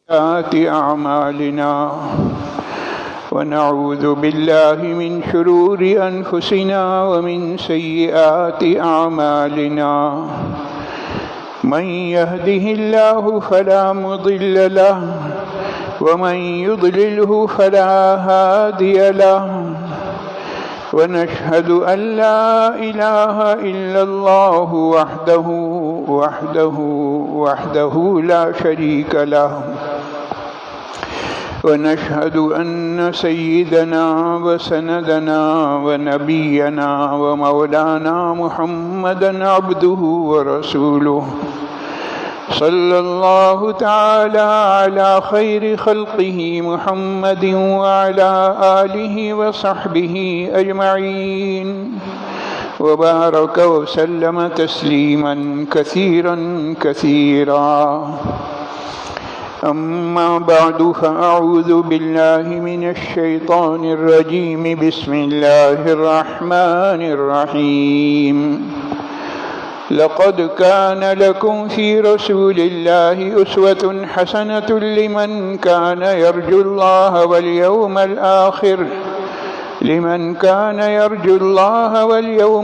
أعمالنا ونعوذ بالله من شرور أنفسنا ومن سيئات أعمالنا من يهده الله فلا مضل له ومن يضلله فلا هادي له ونشهد أن لا إله إلا الله وحده لا شريك له ونشهد أن سيدنا وسندنا ونبينا ومولانا محمدا عبده ورسوله صلى الله تعالى على خير خلقه محمد وعلى آله وصحبه أجمعين وبارك وسلم تسليما كثيرا أما بعد فأعوذ بالله من الشيطان الرجيم بسم الله الرحمن الرحيم لقد كان لكم في رسول الله أسوة حسنة لمن كان يرجو الله واليوم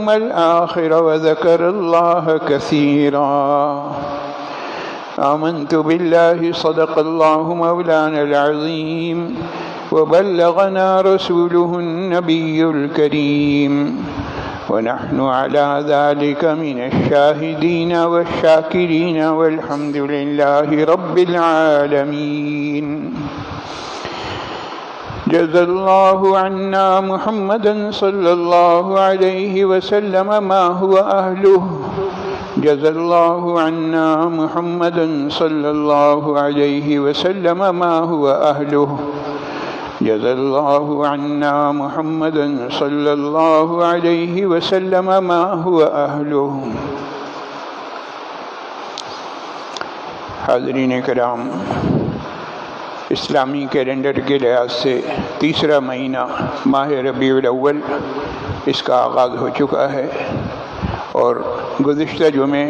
الآخر وذكر الله كثيرا آمنت بالله صدق الله مولانا العظيم وبلغنا رسوله النبي الكريم ونحن على ذلك من الشاهدين والشاكرين والحمد لله رب العالمين جزى الله عنا محمدا صلى الله عليه وسلم ما هو أهله جزى الله عنا محمدا صلى الله عليه وسلم ما هو أهله جزى الله عنا محمدا صلى الله عليه وسلم ما هو أهله. حاضرین کرام، اسلامی کیلنڈر کے لحاظ سے تیسرا مہینہ ماہ ربیع الاول اس کا آغاز ہو چکا ہے، اور گزشتہ جمعے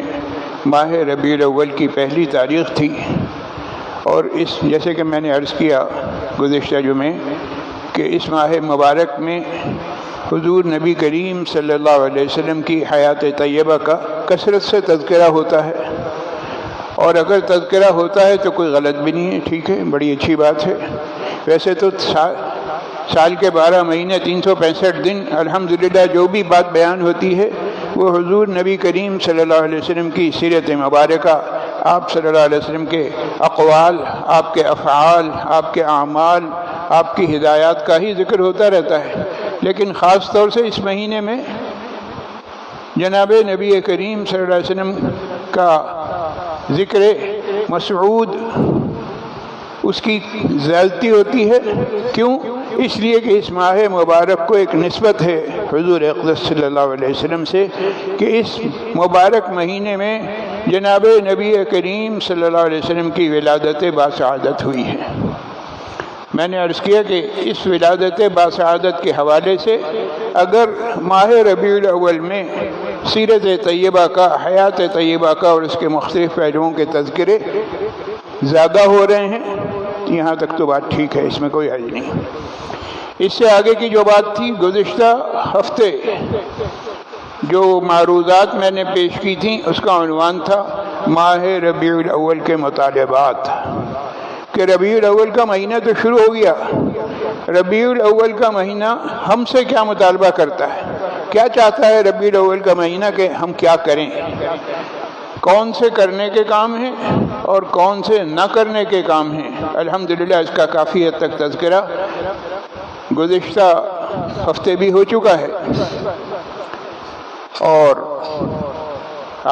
ماہ ربیع الاول کی پہلی تاریخ تھی، اور جیسے کہ میں نے عرض کیا گزشتہ جمعے کہ اس ماہ مبارک میں حضور نبی کریم صلی اللہ علیہ وسلم کی حیات طیبہ کا کثرت سے تذکرہ ہوتا ہے، اور اگر تذکرہ ہوتا ہے تو کوئی غلط بھی نہیں ہے، ٹھیک ہے، بڑی اچھی بات ہے۔ ویسے تو سال کے 12 مہینے 365 دن الحمدللہ جو بھی بات بیان ہوتی ہے وہ حضور نبی کریم صلی اللہ علیہ وسلم کی سیرت مبارکہ، آپ صلی اللہ علیہ وسلم کے اقوال، آپ کے افعال، آپ کے اعمال، آپ کی ہدایات کا ہی ذکر ہوتا رہتا ہے، لیکن خاص طور سے اس مہینے میں جناب نبی کریم صلی اللہ علیہ وسلم کا ذکر مسعود اس کی زیادتی ہوتی ہے۔ کیوں؟ اس لیے کہ اس ماہ مبارک کو ایک نسبت ہے حضور اقدس صلی اللہ علیہ وسلم سے کہ اس مبارک مہینے میں جناب نبی کریم صلی اللہ علیہ وسلم کی ولادت باسعادت ہوئی ہے۔ میں نے عرض کیا کہ اس ولادت باسعادت کے حوالے سے اگر ماہ ربیع الاول میں سیرت طیبہ کا، حیات طیبہ کا اور اس کے مختلف پہلوؤں کے تذکرے زیادہ ہو رہے ہیں، یہاں تک تو بات ٹھیک ہے، اس میں کوئی حرج نہیں۔ اس سے آگے کی جو بات تھی، گزشتہ ہفتے جو معروضات میں نے پیش کی تھیں اس کا عنوان تھا ماہ ربیع الاول کے مطالبات، کہ ربیع الاول کا مہینہ تو شروع ہو گیا، ربیع الاول کا مہینہ ہم سے کیا مطالبہ کرتا ہے، کیا چاہتا ہے ربیع الاول کا مہینہ کہ ہم کیا کریں، کون سے کرنے کے کام ہیں اور کون سے نہ کرنے کے کام ہیں۔ الحمدللہ اس کا کافی حد تک تذکرہ گزشتہ ہفتے بھی ہو چکا ہے، اور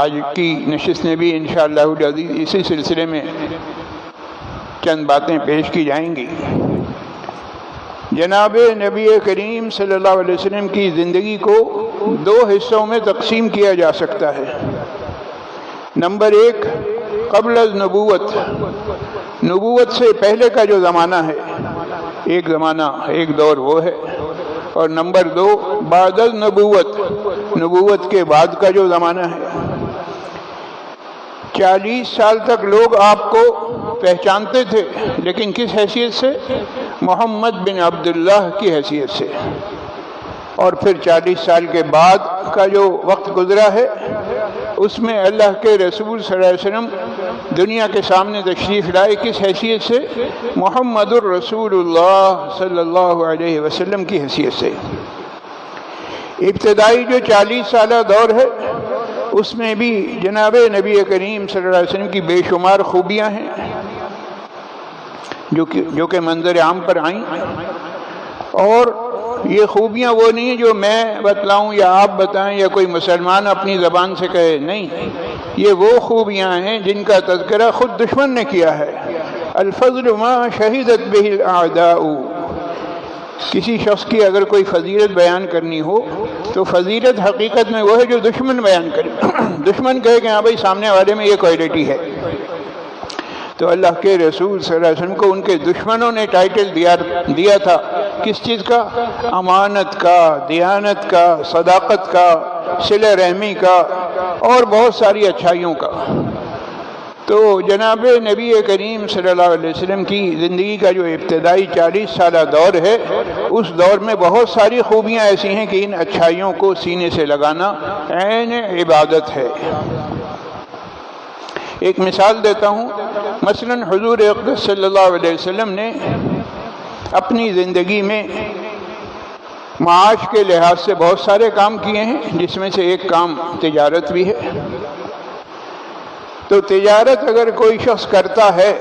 آج کی نشست میں بھی انشاءاللہ العزیز اسی سلسلے میں چند باتیں پیش کی جائیں گی۔ جناب نبی کریم صلی اللہ علیہ وسلم کی زندگی کو 2 حصوں میں تقسیم کیا جا سکتا ہے۔ نمبر 1 قبل از نبوت سے پہلے کا جو زمانہ ہے، ایک زمانہ، ایک دور وہ ہے، اور نمبر 2 بعد از نبوت کے بعد کا جو زمانہ ہے۔ 40 سال تک لوگ آپ کو پہچانتے تھے، لیکن کس حیثیت سے؟ محمد بن عبداللہ کی حیثیت سے۔ اور پھر 40 سال کے بعد کا جو وقت گزرا ہے، اس میں اللہ کے رسول صلی اللہ علیہ وسلم دنیا کے سامنے تشریف لائے، کس حیثیت سے؟ محمد الرسول اللہ صلی اللہ علیہ وسلم کی حیثیت سے۔ ابتدائی جو 40 سالہ دور ہے، اس میں بھی جناب نبی کریم صلی اللہ علیہ وسلم کی بے شمار خوبیاں ہیں جو کہ منظر عام پر آئیں، اور یہ خوبیاں وہ نہیں ہیں جو میں بتلاؤں یا آپ بتائیں یا کوئی مسلمان اپنی زبان سے کہے، نہیں، یہ وہ خوبیاں ہیں جن کا تذکرہ خود دشمن نے کیا ہے۔ الفضل ما شہدت بہ الاعداء، کسی شخص کی اگر کوئی فضیلت بیان کرنی ہو تو فضیلت حقیقت میں وہ ہے جو دشمن بیان کرے۔ دشمن کہے کہ ہاں بھائی سامنے والے میں یہ کوالٹی ہے، تو اللہ کے رسول صلی اللہ علیہ وسلم کو ان کے دشمنوں نے ٹائٹل دیا تھا، کس چیز کا؟ امانت کا، دیانت کا، صداقت کا، صلہ رحمی کا، اور بہت ساری اچھائیوں کا۔ تو جناب نبی کریم صلی اللہ علیہ وسلم کی زندگی کا جو ابتدائی 40 سالہ دور ہے، اس دور میں بہت ساری خوبیاں ایسی ہیں کہ ان اچھائیوں کو سینے سے لگانا عین عبادت ہے۔ ایک مثال دیتا ہوں، مثلا حضور اقدس صلی اللہ علیہ وسلم نے اپنی زندگی میں معاش کے لحاظ سے بہت سارے کام کیے ہیں، جس میں سے ایک کام تجارت بھی ہے۔ تو تجارت اگر کوئی شخص کرتا ہے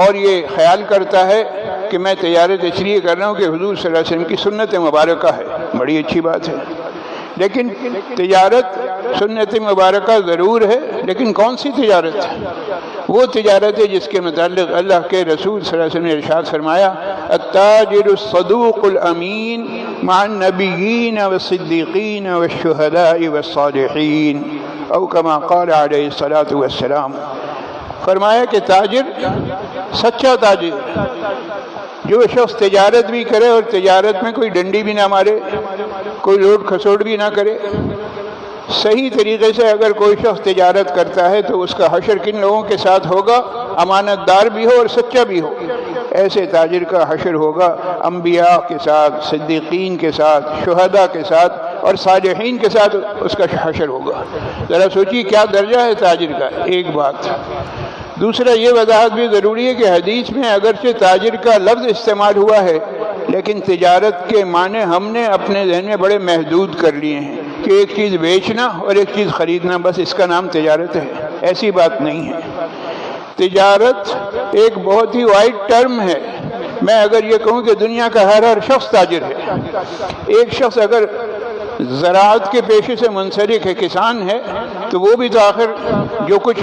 اور یہ خیال کرتا ہے کہ میں تجارت اس لیے کر رہا ہوں کہ حضور صلی اللہ علیہ وسلم کی سنت مبارکہ ہے، بڑی اچھی بات ہے، لیکن تجارت سنت مبارکہ ضرور ہے، لیکن کون سی تجارت ہے؟ وہ تجارت ہے جس کے متعلق اللہ کے رسول صلی اللہ علیہ وسلم نے ارشاد فرمایا، التاجر الصدوق الامین مع النبیین والصدیقین والشہداء والصالحین، او کما قال علیہ الصلاۃ والسلام۔ فرمایا کہ تاجر، سچا تاجر، جو شخص تجارت بھی کرے اور تجارت میں کوئی ڈنڈی بھی نہ مارے، کوئی لوٹ کھسوٹ بھی نہ کرے، صحیح طریقے سے اگر کوئی شخص تجارت کرتا ہے تو اس کا حشر کن لوگوں کے ساتھ ہوگا؟ امانت دار بھی ہو اور سچا بھی ہو۔ ایسے تاجر کا حشر ہوگا انبیاء کے ساتھ، صدیقین کے ساتھ، شہداء کے ساتھ اور صالحین کے ساتھ اس کا حشر ہوگا۔ ذرا سوچیے کیا درجہ ہے تاجر کا، ایک بات۔ دوسرا یہ وضاحت بھی ضروری ہے کہ حدیث میں اگرچہ تاجر کا لفظ استعمال ہوا ہے، لیکن تجارت کے معنی ہم نے اپنے ذہن میں بڑے محدود کر لیے ہیں کہ ایک چیز بیچنا اور ایک چیز خریدنا، بس اس کا نام تجارت ہے۔ ایسی بات نہیں ہے۔ تجارت ایک بہت ہی وائڈ ٹرم ہے۔ میں اگر یہ کہوں کہ دنیا کا ہر شخص تاجر ہے، ایک شخص اگر زراعت کے پیشے سے منسلک ہے، کسان ہے، تو وہ بھی تو آخر جو کچھ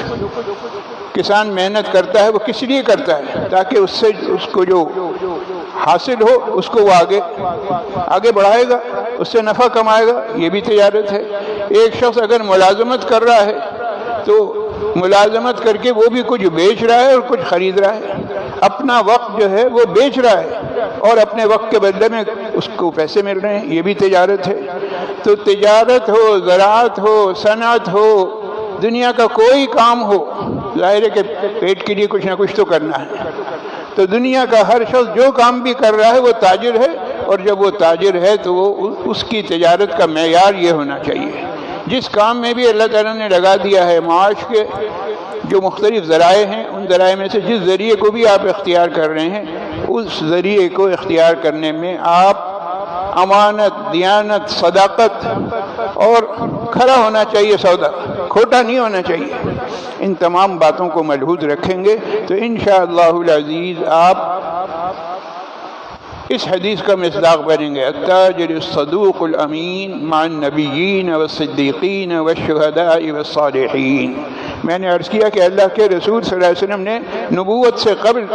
کسان محنت کرتا ہے وہ کس لیے کرتا ہے؟ تاکہ اس سے اس کو جو حاصل ہو اس کو وہ آگے بڑھائے گا، اس سے نفع کمائے گا، یہ بھی تجارت ہے۔ ایک شخص اگر ملازمت کر رہا ہے تو ملازمت کر کے وہ بھی کچھ بیچ رہا ہے اور کچھ خرید رہا ہے، اپنا وقت جو ہے وہ بیچ رہا ہے اور اپنے وقت کے بدلے میں اس کو پیسے مل رہے ہیں، یہ بھی تجارت ہے۔ تو تجارت ہو، زراعت ہو، صنعت ہو، دنیا کا کوئی کام ہو، ظاہر ہے کہ پیٹ کے لیے کچھ نہ کچھ تو کرنا ہے۔ تو دنیا کا ہر شخص جو کام بھی کر رہا ہے وہ تاجر ہے، اور جب وہ تاجر ہے تو وہ اس کی تجارت کا معیار یہ ہونا چاہیے، جس کام میں بھی اللہ تعالیٰ نے لگا دیا ہے، معاش کے جو مختلف ذرائع ہیں، ان ذرائع میں سے جس ذریعے کو بھی آپ اختیار کر رہے ہیں، اس ذریعے کو اختیار کرنے میں آپ امانت، دیانت، صداقت اور کھرا ہونا چاہیے، سودا کھوٹا نہیں ہونا چاہیے، ان تمام باتوں کو ملحوظ رکھیں گے تو انشاءاللہ العزیز آپ اس حدیث کا مصداق بنیں گے، التاجر الصدوق الامین مع النبیین والصدیقین والشہداء والصالحین۔ میں نے عرض کیا کہ اللہ کے رسول صلی اللہ علیہ وسلم نے نبوت سے قبل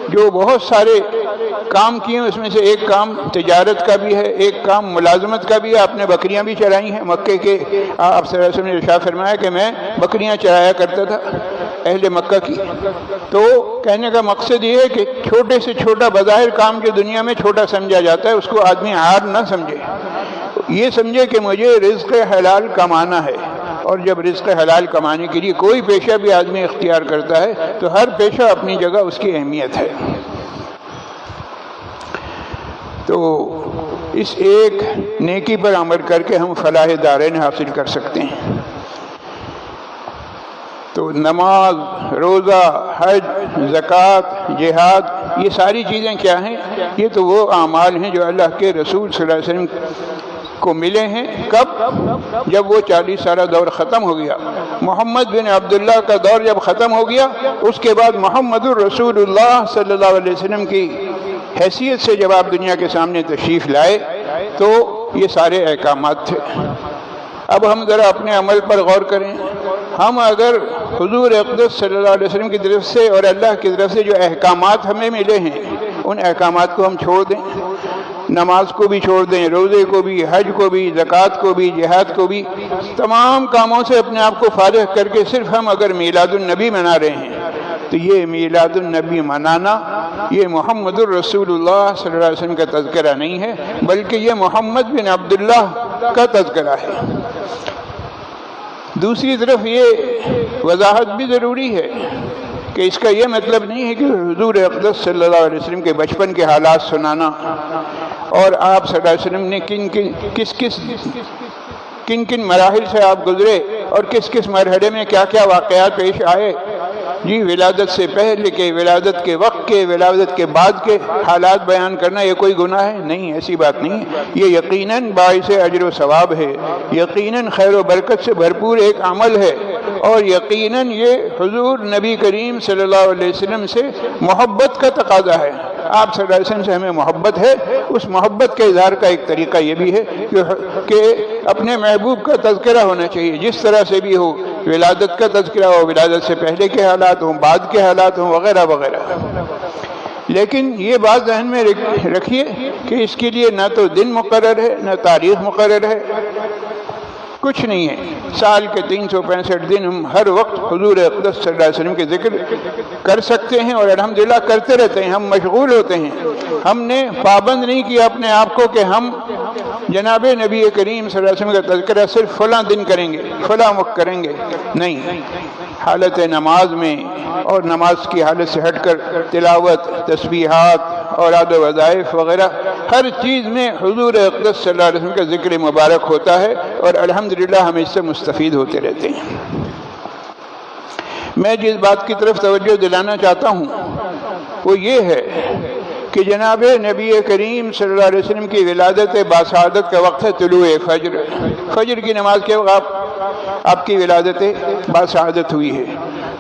جو بہت سارے کام کیے ہیں، اس میں سے ایک کام تجارت کا بھی ہے، ایک کام ملازمت کا بھی ہے۔ آپ نے بکریاں بھی چرائی ہیں، مکے کے آپ صلی اللہ علیہ وسلم نے ارشاد فرمایا کہ میں بکریاں چرایا کرتا تھا اہل مکہ کی۔ تو کہنے کا مقصد یہ ہے کہ چھوٹے سے چھوٹا بظاہر کام جو دنیا میں چھوٹا سمجھا جاتا ہے اس کو آدمی عار نہ سمجھے، یہ سمجھے کہ مجھے رزق حلال کمانا ہے، اور جب رزق حلال کمانے کے لیے کوئی پیشہ بھی آدمی اختیار کرتا ہے تو ہر پیشہ اپنی جگہ اس کی اہمیت ہے۔ تو اس ایک نیکی پر عمل کر کے ہم فلاح دارین حاصل کر سکتے ہیں۔ تو نماز، روزہ، حج، زکوٰۃ، جہاد، یہ ساری چیزیں کیا ہیں؟ یہ تو وہ اعمال ہیں جو اللہ کے رسول صلی اللہ علیہ وسلم کو ملے ہیں۔ کب؟ جب وہ 40 سالہ دور ختم ہو گیا، محمد بن عبداللہ کا دور جب ختم ہو گیا، اس کے بعد محمد الرسول اللہ صلی اللہ علیہ وسلم کی حیثیت سے جب آپ دنیا کے سامنے تشریف لائے تو یہ سارے احکامات تھے۔ اب ہم ذرا اپنے عمل پر غور کریں۔ ہم اگر حضور اقدس صلی اللہ علیہ وسلم کی طرف سے اور اللہ کی طرف سے جو احکامات ہمیں ملے ہیں ان احکامات کو ہم چھوڑ دیں، نماز کو بھی چھوڑ دیں، روزے کو بھی، حج کو بھی، زکوٰۃ کو بھی، جہاد کو بھی، تمام کاموں سے اپنے آپ کو فارغ کر کے صرف ہم اگر میلاد النبی منا رہے ہیں تو یہ میلاد النبی منانا یہ محمد الرسول اللہ صلی اللہ علیہ وسلم کا تذکرہ نہیں ہے، بلکہ یہ محمد بن عبداللہ کا تذکرہ ہے۔ دوسری طرف یہ وضاحت بھی ضروری ہے کہ اس کا یہ مطلب نہیں ہے کہ حضور اقدس صلی اللہ علیہ وسلم کے بچپن کے حالات سنانا اور آپ صلی اللہ علیہ وسلم نے کن کن مراحل سے آپ گزرے اور کس کس مرحلے میں کیا کیا واقعات پیش آئے، جی ولادت سے پہلے کے، ولادت کے وقت کے، ولادت کے بعد کے حالات بیان کرنا یہ کوئی گناہ ہے؟ نہیں، ایسی بات نہیں ہے۔ یہ یقیناً باعث اجر و ثواب ہے، یقیناً خیر و برکت سے بھرپور ایک عمل ہے، اور یقیناً یہ حضور نبی کریم صلی اللہ علیہ وسلم سے محبت کا تقاضا ہے۔ آپ صلی اللہ علیہ وسلم سے ہمیں محبت ہے، اس محبت کے اظہار کا ایک طریقہ یہ بھی ہے کہ اپنے محبوب کا تذکرہ ہونا چاہیے، جس طرح سے بھی ہو، ولادت کا تذکرہ ہو، ولادت سے پہلے کے حالات ہوں، بعد کے حالات ہوں، وغیرہ وغیرہ۔ لیکن یہ بات ذہن میں رکھیے کہ اس کے لیے نہ تو دن مقرر ہے، نہ تاریخ مقرر ہے، کچھ نہیں ہے۔ سال کے 365 دن ہم ہر وقت حضور اقدس صلی اللہ علیہ وسلم کے ذکر کر سکتے ہیں، اور الحمدللہ کرتے رہتے ہیں، ہم مشغول ہوتے ہیں۔ ہم نے پابند نہیں کیا اپنے آپ کو کہ ہم جناب نبی کریم صلی اللہ علیہ وسلم کا تذکرہ صرف فلاں دن کریں گے، فلاں وقت کریں گے، نہیں۔ حالت نماز میں اور نماز کی حالت سے ہٹ کر تلاوت، تسبیحات، اوراد و وظائف وغیرہ ہر چیز میں حضور اقدس صلی اللہ علیہ وسلم کا ذکر مبارک ہوتا ہے، اور الحمدللہ ہم اس سے مستفید ہوتے رہتے ہیں۔ میں جس بات کی طرف توجہ دلانا چاہتا ہوں وہ یہ ہے کہ جناب نبی کریم صلی اللہ علیہ وسلم کی ولادت باسعادت کا وقت ہے طلوع فجر۔ فجر کی نماز کے وقت آپ کی ولادت باسعادت ہوئی ہے،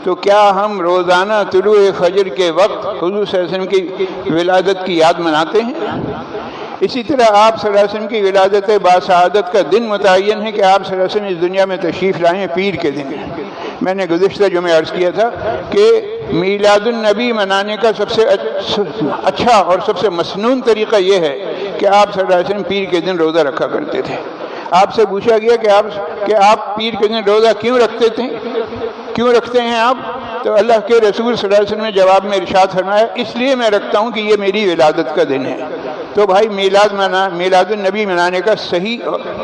تو کیا ہم روزانہ طلوع فجر کے وقت حضور صلی اللہ علیہ وسلم کی ولادت کی یاد مناتے ہیں؟ اسی طرح آپ صلی اللہ علیہ وسلم کی ولادت باسعادت کا دن متعین ہے کہ آپ صلی اللہ علیہ وسلم اس دنیا میں تشریف لائے ہیں پیر کے دن۔ میں نے گزشتہ جمعہ عرض کیا تھا کہ میلاد النبی منانے کا سب سے اچھا اور سب سے مسنون طریقہ یہ ہے کہ آپ صلی اللہ علیہ وسلم پیر کے دن روزہ رکھا کرتے تھے۔ آپ سے پوچھا گیا کہ آپ پیر کے دن روزہ کیوں رکھتے ہیں آپ؟ تو اللہ کے رسول صلی اللہ علیہ وسلم نے جواب میں ارشاد فرمایا، اس لیے میں رکھتا ہوں کہ یہ میری ولادت کا دن ہے۔ تو بھائی میلاد النبی منانے کا صحیح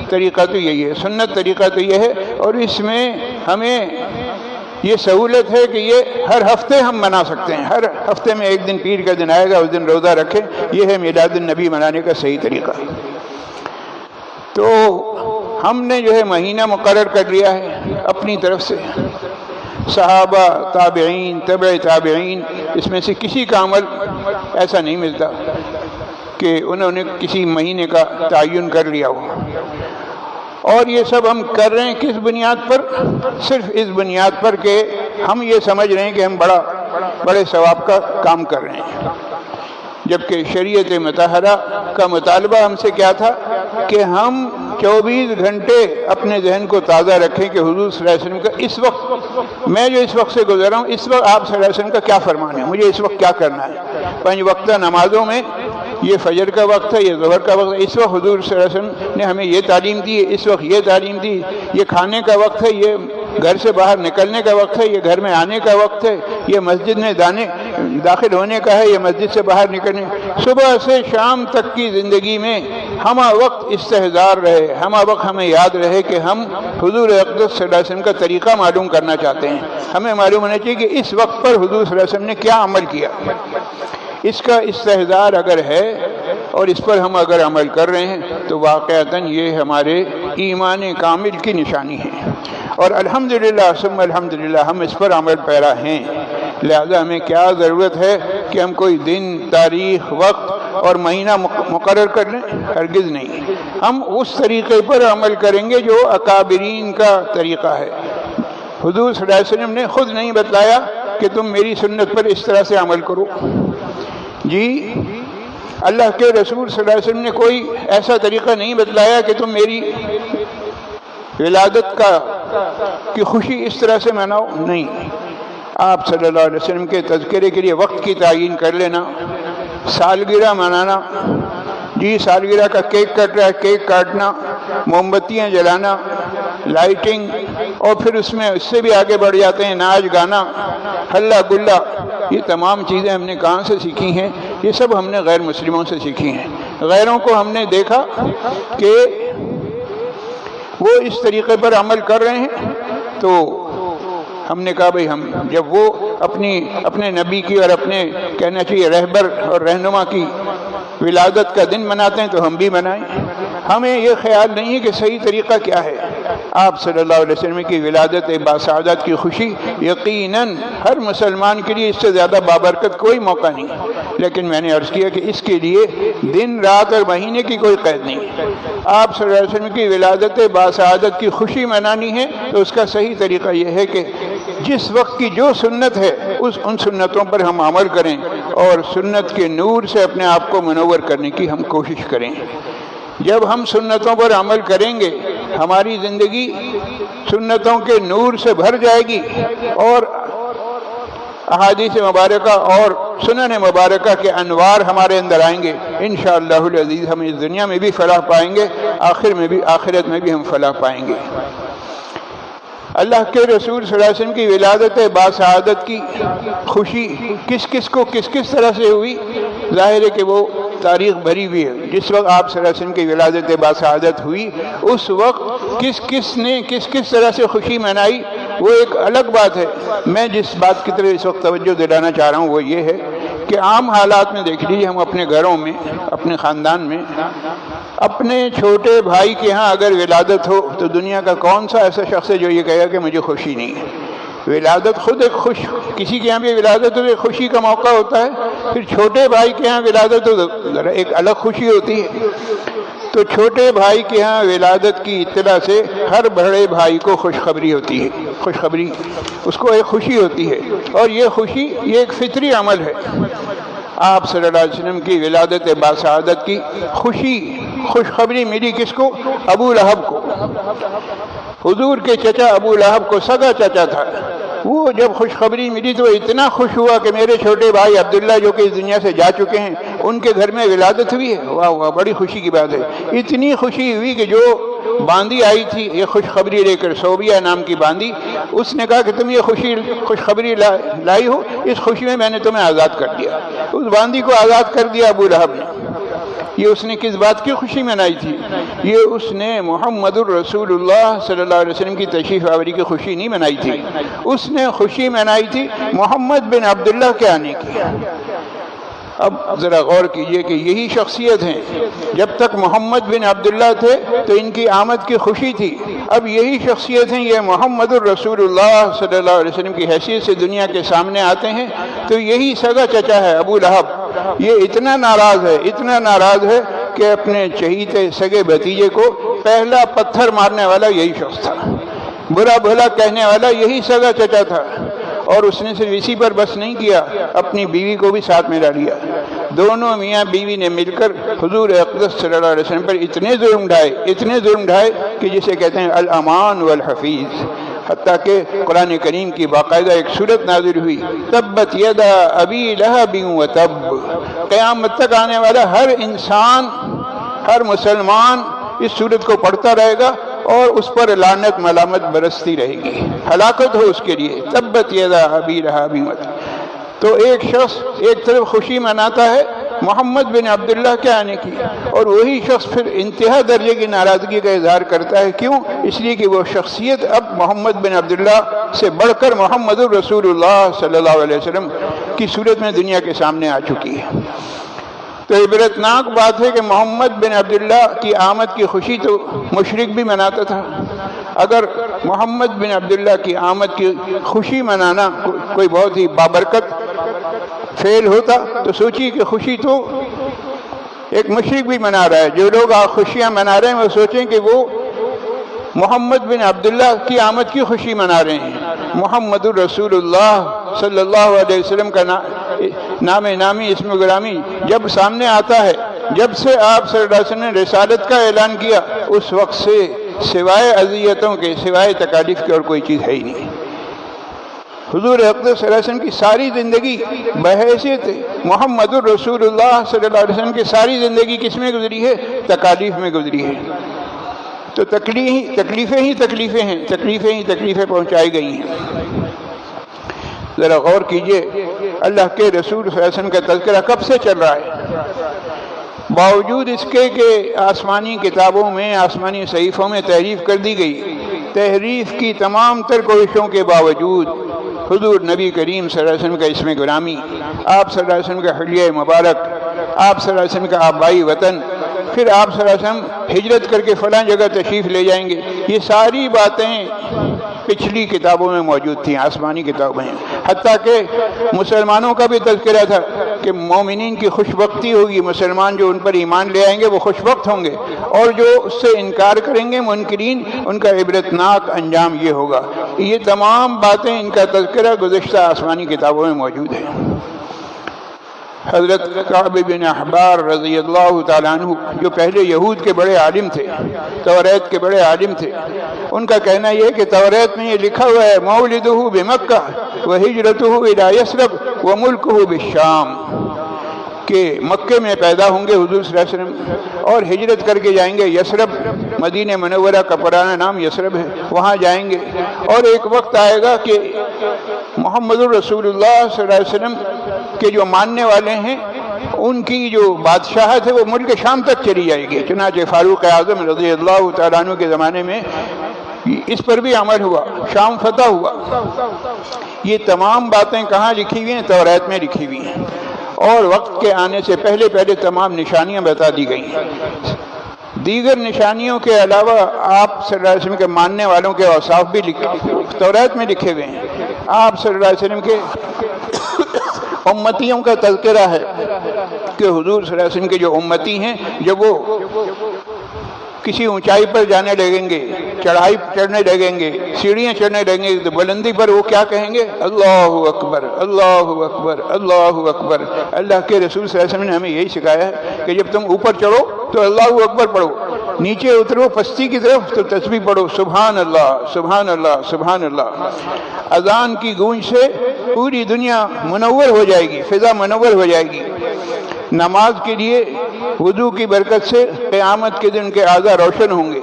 طریقہ تو یہی ہے، سنت طریقہ تو یہ ہے، اور اس میں ہمیں یہ سہولت ہے کہ یہ ہر ہفتے ہم منا سکتے ہیں۔ ہر ہفتے میں ایک دن پیر کا دن آئے گا، اس دن روزہ رکھیں، یہ ہے میلاد النبی منانے کا صحیح طریقہ۔ تو ہم نے جو ہے مہینہ مقرر کر لیا ہے اپنی طرف سے، صحابہ، تابعین، تبع تابعین، اس میں سے کسی کا عمل ایسا نہیں ملتا کہ انہوں نے کسی مہینے کا تعین کر لیا ہو، اور یہ سب ہم کر رہے ہیں کس بنیاد پر؟ صرف اس بنیاد پر کہ ہم یہ سمجھ رہے ہیں کہ ہم بڑے ثواب کا کام کر رہے ہیں، جبکہ شریعت مطہرہ کا مطالبہ ہم سے کیا تھا کہ ہم 24 گھنٹے اپنے ذہن کو تازہ رکھیں کہ حضور صلی اللہ علیہ وسلم کا اس وقت، میں جو اس وقت سے گزر رہا ہوں، اس وقت آپ صلی اللہ علیہ وسلم کا کیا فرمان ہے، مجھے اس وقت کیا کرنا ہے۔ 5 وقتہ نمازوں میں یہ فجر کا وقت ہے، یہ ظہر کا وقت ہے، اس وقت حضور صلی اللہ علیہ وسلم نے ہمیں یہ تعلیم دی ہے، اس وقت یہ تعلیم دی، یہ کھانے کا وقت ہے، یہ گھر سے باہر نکلنے کا وقت ہے، یہ گھر میں آنے کا وقت ہے، یہ مسجد میں داخل ہونے کا ہے، یہ مسجد سے باہر نکلنے۔ صبح سے شام تک کی زندگی میں ہمہ وقت استحضار رہے، ہمہ وقت ہمیں یاد رہے کہ ہم حضور اقدس صلی اللہ علیہ وسلم کا طریقہ معلوم کرنا چاہتے ہیں۔ ہمیں معلوم ہونا چاہیے کہ اس وقت پر حضور صلی اللہ علیہ وسلم نے کیا عمل کیا، اس کا استحضار اگر ہے اور اس پر ہم اگر عمل کر رہے ہیں تو واقعتاً یہ ہمارے ایمان کامل کی نشانی ہے، اور الحمدللہ ثم الحمدللہ ہم اس پر عمل پیرا ہیں۔ لہذا ہمیں کیا ضرورت ہے کہ ہم کوئی دن، تاریخ، وقت اور مہینہ مقرر کر لیں؟ ہرگز نہیں۔ ہم اس طریقے پر عمل کریں گے جو اکابرین کا طریقہ ہے۔ حضور صلی اللہ علیہ وسلم نے خود نہیں بتلایا کہ تم میری سنت پر اس طرح سے عمل کرو، جی اللہ کے رسول صلی اللہ علیہ وسلم نے کوئی ایسا طریقہ نہیں بتلایا کہ تم میری ولادت کی خوشی اس طرح سے مناؤ، نہیں۔ آپ صلی اللہ علیہ وسلم کے تذکرے کے لیے وقت کی تعیین کر لینا، سالگرہ منانا، جی سالگرہ کا کیک کٹ رہا ہے، کیک کاٹنا، موم بتیاں جلانا، لائٹنگ، اور پھر اس سے بھی آگے بڑھ جاتے ہیں ناچ گانا، ہلا گلا۔ یہ تمام چیزیں ہم نے کہاں سے سیکھی ہیں؟ یہ سب ہم نے غیر مسلموں سے سیکھی ہیں۔ غیروں کو ہم نے دیکھا کہ وہ اس طریقے پر عمل کر رہے ہیں تو ہم نے کہا بھئی ہم جب وہ اپنے نبی کی اور اپنے کہنا چاہیے رہبر اور رہنما کی ولادت کا دن مناتے ہیں تو ہم بھی منائیں۔ ہمیں یہ خیال نہیں ہے کہ صحیح طریقہ کیا ہے۔ آپ صلی اللہ علیہ وسلم کی ولادت باسعادت کی خوشی یقیناً ہر مسلمان کے لیے اس سے زیادہ بابرکت کوئی موقع نہیں، لیکن میں نے عرض کیا کہ اس کے لیے دن، رات اور مہینے کی کوئی قید نہیں۔ آپ صلی اللہ علیہ وسلم کی ولادت باسعادت کی خوشی منانی ہے تو اس کا صحیح طریقہ یہ ہے کہ جس وقت کی جو سنت ہے ان سنتوں پر ہم عمل کریں اور سنت کے نور سے اپنے آپ کو منور کرنے کی ہم کوشش کریں۔ جب ہم سنتوں پر عمل کریں گے ہماری زندگی سنتوں کے نور سے بھر جائے گی، اور احادیث مبارکہ اور سنن مبارکہ کے انوار ہمارے اندر آئیں گے۔ انشاءاللہ العزیز ہم اس دنیا میں بھی فلاح پائیں گے، آخرت میں بھی ہم فلاح پائیں گے۔ اللہ کے رسول صلی اللہ علیہ وسلم کی ولادت باسعادت کی خوشی کس کس طرح سے ہوئی؟ ظاہر ہے کہ وہ تاریخ بھری ہوئی ہے۔ جس وقت آپ صلی اللہ علیہ وسلم کی ولادت باسعادت ہوئی اس وقت کس نے کس طرح سے خوشی منائی وہ ایک الگ بات ہے۔ میں جس بات کی طرف اس وقت توجہ دلانا چاہ رہا ہوں وہ یہ ہے کہ عام حالات میں دیکھ لیجیے، ہم اپنے گھروں میں، اپنے خاندان میں، اپنے چھوٹے بھائی کے ہاں اگر ولادت ہو تو دنیا کا کون سا ایسا شخص ہے جو یہ کہے گا کہ مجھے خوشی نہیں ہے؟ ولادت خود ایک کسی کے یہاں بھی ولادت ہو ایک خوشی کا موقع ہوتا ہے، پھر چھوٹے بھائی کے یہاں ولادت ہو تو ایک الگ خوشی ہوتی ہے۔ تو چھوٹے بھائی کے ہاں ولادت کی اطلاع سے ہر بڑے بھائی کو خوشخبری ہوتی ہے، خوشخبری اس کو ایک خوشی ہوتی ہے، اور یہ خوشی یہ ایک فطری عمل ہے۔ آپ صلی اللہ علیہ وسلم کی ولادت باسعادت کی خوشخبری ملی کس کو؟ ابو لہب کو۔ حضور کے چچا ابو لہب کو سگا چچا تھا، وہ جب خوشخبری ملی تو اتنا خوش ہوا کہ میرے چھوٹے بھائی عبداللہ جو کہ اس دنیا سے جا چکے ہیں ان کے گھر میں ولادت ہوئی ہے۔ واہ واہ، بڑی خوشی کی بات ہے۔ اتنی خوشی ہوئی کہ جو باندی آئی تھی یہ خوشخبری لے کر، صوبیہ نام کی باندی، اس نے کہا کہ تم یہ خوشخبری لائی ہو، اس خوشی میں نے تمہیں آزاد کر دیا۔ اس باندی کو آزاد کر دیا ابو لہب نے۔ یہ اس نے کس بات کی خوشی منائی تھی؟ یہ اس نے محمد الرسول اللہ صلی اللہ علیہ وسلم کی تشریف آوری کی خوشی نہیں منائی تھی، اس نے خوشی منائی تھی محمد بن عبداللہ کے آنے کی۔ اب ذرا غور کیجئے کہ یہی شخصیت ہیں، جب تک محمد بن عبداللہ تھے تو ان کی آمد کی خوشی تھی، اب یہی شخصیت ہیں، یہ محمد الرسول اللہ صلی اللہ علیہ وسلم کی حیثیت سے دنیا کے سامنے آتے ہیں تو یہی سگا چچا ہے ابو لہب۔ یہ اتنا ناراض ہے کہ اپنے چہیتے سگے بھتیجے کو پہلا پتھر مارنے والا یہی شخص تھا، برا بھلا کہنے والا یہی سگا چچا تھا، اور اس نے صرف اسی پر بس نہیں کیا، اپنی بیوی کو بھی ساتھ میں ڈال لیا۔ دونوں میاں بیوی نے مل کر حضور اقدس صلی اللہ علیہ وسلم پر اتنے ظلم ڈھائے کہ جسے کہتے ہیں الامان والحفیظ، حتیٰ کہ قرآن کریم کی باقاعدہ ایک سورت نازل ہوئی، تبت یدا ابی لہب وتب۔ قیامت تک آنے والا ہر انسان، ہر مسلمان اس سورت کو پڑھتا رہے گا اور اس پر لعنت ملامت برستی رہے گی، ہلاکت ہو اس کے لیے، تبت یدا ابی لہب وتب۔ تو ایک شخص ایک طرف خوشی مناتا ہے محمد بن عبداللہ کے آنے کی، اور وہی شخص پھر انتہا درجے کی ناراضگی کا اظہار کرتا ہے۔ کیوں؟ اس لیے کہ وہ شخصیت اب محمد بن عبداللہ سے بڑھ کر محمد الرسول اللہ صلی اللہ علیہ وسلم کی صورت میں دنیا کے سامنے آ چکی ہے۔ تو عبرتناک بات ہے کہ محمد بن عبداللہ کی آمد کی خوشی تو مشرک بھی مناتا تھا۔ اگر محمد بن عبداللہ کی آمد کی خوشی منانا کوئی بہت ہی بابرکت فعل ہوتا تو سوچیے کہ خوشی تو ایک مشرک بھی منا رہا ہے۔ جو لوگ خوشیاں منا رہے ہیں وہ سوچیں کہ وہ محمد بن عبداللہ کی آمد کی خوشی منا رہے ہیں۔ محمد الرسول اللہ صلی اللہ علیہ وسلم کا نام نامی اسم گرامی جب سامنے آتا ہے، جب سے آپ صلی اللہ علیہ وسلم نے رسالت کا اعلان کیا، اس وقت سے سوائے اذیتوں کے، سوائے تکالیف کے اور کوئی چیز ہے ہی نہیں۔ حضور اقدس صلی اللہ علیہ وسلم کی ساری زندگی بحیثیت محمد الرسول اللہ صلی اللہ علیہ وسلم کی ساری زندگی کس میں گزری ہے؟ تکالیف میں گزری ہے۔ تو تکلیفیں ہی تکلیفیں پہنچائی گئی ہیں۔ ذرا غور کیجئے، اللہ کے رسول صلی اللہ علیہ وسلم کا تذکرہ کب سے چل رہا ہے؟ باوجود اس کے کہ آسمانی کتابوں میں، آسمانی صحیفوں میں تحریف کر دی گئی، تحریف کی تمام تر کوششوں کے باوجود حضور نبی کریم صلی اللہ علیہ وسلم کا اسم گرامی، آپ صلی اللہ علیہ وسلم کا حلیہ مبارک، آپ صلی اللہ علیہ وسلم کا آبائی وطن، پھر آپ صلی اللہ علیہ وسلم ہجرت کر کے فلاں جگہ تشریف لے جائیں گے، یہ ساری باتیں پچھلی کتابوں میں موجود تھیں، آسمانی کتابوں میں۔ حتیٰ کہ مسلمانوں کا بھی تذکرہ تھا کہ مومنین کی خوش بختی ہوگی، مسلمان جو ان پر ایمان لے آئیں گے وہ خوش بخت ہوں گے، اور جو اس سے انکار کریں گے منکرین، ان کا عبرتناک انجام یہ ہوگا۔ یہ تمام باتیں، ان کا تذکرہ گزشتہ آسمانی کتابوں میں موجود ہے۔ حضرت کعب بن احبار رضی اللہ تعالیٰ عنہ جو پہلے یہود کے بڑے عالم تھے، توریت کے بڑے عالم تھے، ان کا کہنا یہ ہے کہ توریت میں یہ لکھا ہوا ہے مولدہ بمکہ وہجرتہ الی یثرب وملکہ بالشام، کہ مکے میں پیدا ہوں گے حضور صلی اللہ علیہ وسلم اور ہجرت کر کے جائیں گے یثرب، مدینہ منورہ کا پرانا نام یثرب ہے، وہاں جائیں گے، اور ایک وقت آئے گا کہ محمد الرسول اللہ صلی اللہ علیہ وسلم کے جو ماننے والے ہیں ان کی جو بادشاہت ہے وہ ملک شام تک چلی جائے گی۔ چنانچہ فاروق اعظم رضی اللہ تعالیٰ عنہ کے زمانے میں اس پر بھی عمل ہوا، شام فتح ہوا۔ یہ تمام باتیں کہاں لکھی ہوئی ہیں؟ توریت میں لکھی ہوئی ہیں، اور وقت کے آنے سے پہلے تمام نشانیاں بتا دی گئی ہیں۔ دیگر نشانیوں کے علاوہ آپ صلی اللہ علیہ وسلم کے ماننے والوں کے اوصاف بھی توریت میں لکھے ہوئے ہیں۔ آپ صلی اللہ علیہ وسلم کے امتیوں کا تذکرہ ہے کہ حضور صلی اللہ علیہ وسلم کے جو امتی ہیں، جب وہ کسی اونچائی پر جانے لگیں گے، چڑھائی چڑھنے لگیں گے، سیڑھیاں چڑھنے لگیں گے، تو بلندی پر وہ کیا کہیں گے؟ اللہ اکبر، اللہ اکبر، اللہ اکبر۔ اللہ کے رسول صلی اللہ علیہ وسلم نے ہمیں یہی سکھایا ہے کہ جب تم اوپر چڑھو تو اللہ اکبر پڑھو، نیچے اترو پستی کی طرف تو تسبیح پڑھو، سبحان اللہ، سبحان اللہ، سبحان اللہ۔ اذان کی گونج سے پوری دنیا منور ہو جائے گی، فضا منور ہو جائے گی۔ نماز کے لیے وضو کی برکت سے قیامت کے دن کے اعضاء روشن ہوں گے،